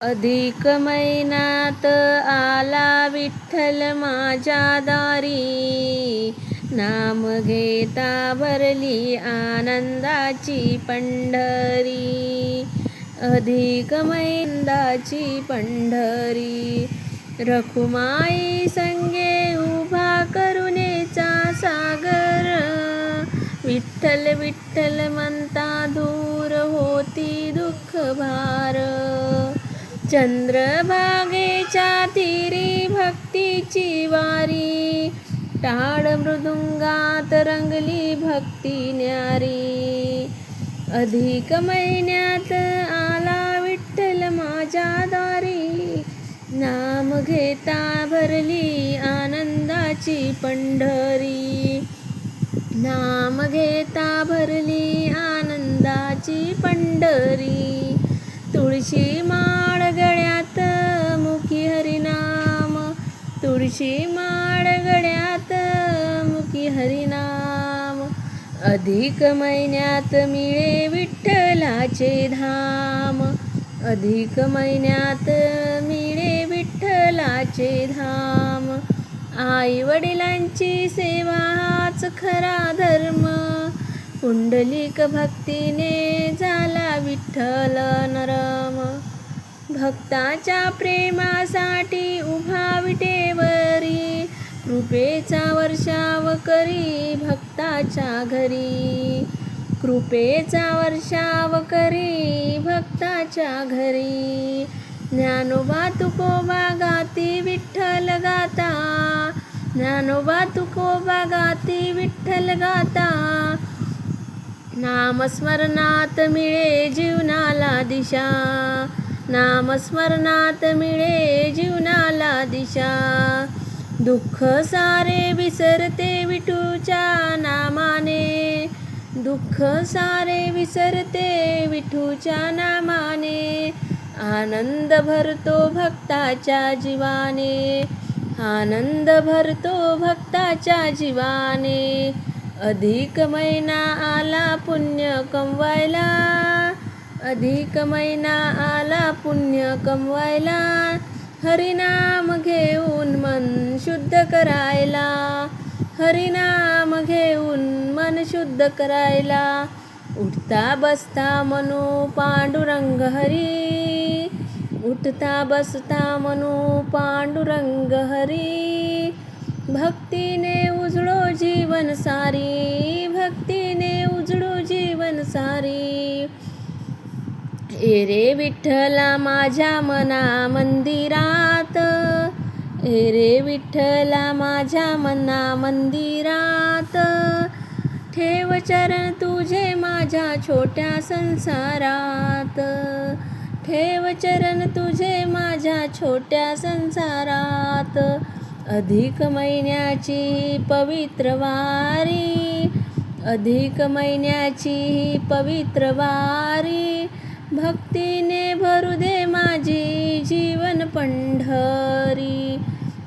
अधिक महिन्यात आला विठ्ठल माझ्या दारी, नाम घेता भरली आनंदाची पंढरी. अधिक महिन्याची पंढरी, रखुमाई संगे उभा करुणेचा सागर. विठ्ठल विठ्ठल म्हणता दूर होती दुःख भार. चंद्रभागेच्या तीरी भक्तीची वारी, टाळ मृदुंगात रंगली भक्ती न्यारी. अधिक महिन्यात आला विठ्ठल माझ्या दारी, नाम घेता भरली आनंदाची पंढरी. नाम घेता भरली आनंदाची पंढरी. तुळशी माळ गळ्यात मुखी हरिनाम, तुळशी माळ गळ्यात मुखी हरिनाम. अधिक महिन्यात मिळे विठ्ठलाचे धाम, अधिक महिन्यात मिळे विठ्ठलाचे धाम. आई वडिलांची सेवा हाच खरा धर्म, पुंडलिक भक्तीने झाला विठ्ठल नरम. भक्ताच्या प्रेमासाठी उभा विटेवरी, कृपेचा वर्षाव करी भक्ताच्या घरी. कृपेचा वर्षाव करी भक्ताच्या घरी. ज्ञानोबा तुकोबा गाती विठ्ठल गाता, ज्ञानोबा तुकोबा गाती विठ्ठल गाता. नामस्मरणात मिळे जीवनाला दिशा, नामस्मरणात मिळे जीवनाला दिशा. दुःख सारे विसरते विठूच्या नामाने, दुःख सारे विसरते विठूच्या नामाने. आनंद भरतो भक्ताच्या जीवाने, आनंद भरतो भक्ताच्या जीवाने. अधिक महिना आला पुण्य कमवायला, अधिक महिना आला पुण्य कमवायला. हरिनाम घेऊन मन शुद्ध करायला, हरिनाम घेऊन मन शुद्ध करायला. उठता बसता मनू पांडुरंग हरी, उठता बसता मनू पांडुरंग हरी. भक्तीने उजळो जीवन सारी, भक्तीने उजळो जीवन सारी. ए रे विठ्ठला माझ्या मना मंदिरात, ए रे विठ्ठला माझ्या मना मंदिरात. ठेव चरण तुझे माझ्या छोट्या संसारात, ठेव चरण तुझे माझ्या छोट्या संसारात. अधिक महिन्याची पवित्र वारी, अधिक महिन्याची पवित्र वारी. भक्तीने भरू दे माझी जीवन पंढरी,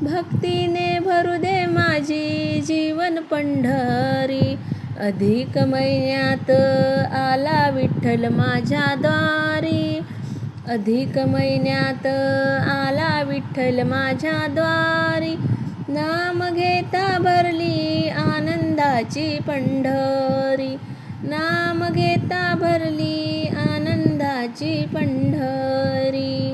भक्तीने भरू दे माझी जीवन पंढरी. अधिक महिन्यात आला विठ्ठल माझ्या द्वारी, अधिक महिन्यात आला विठ्ठल माझ्या द्वारी. नाम घेता भरली आनंदाची पंढरी, नाम घेता भरली आनंदाची पंढरी.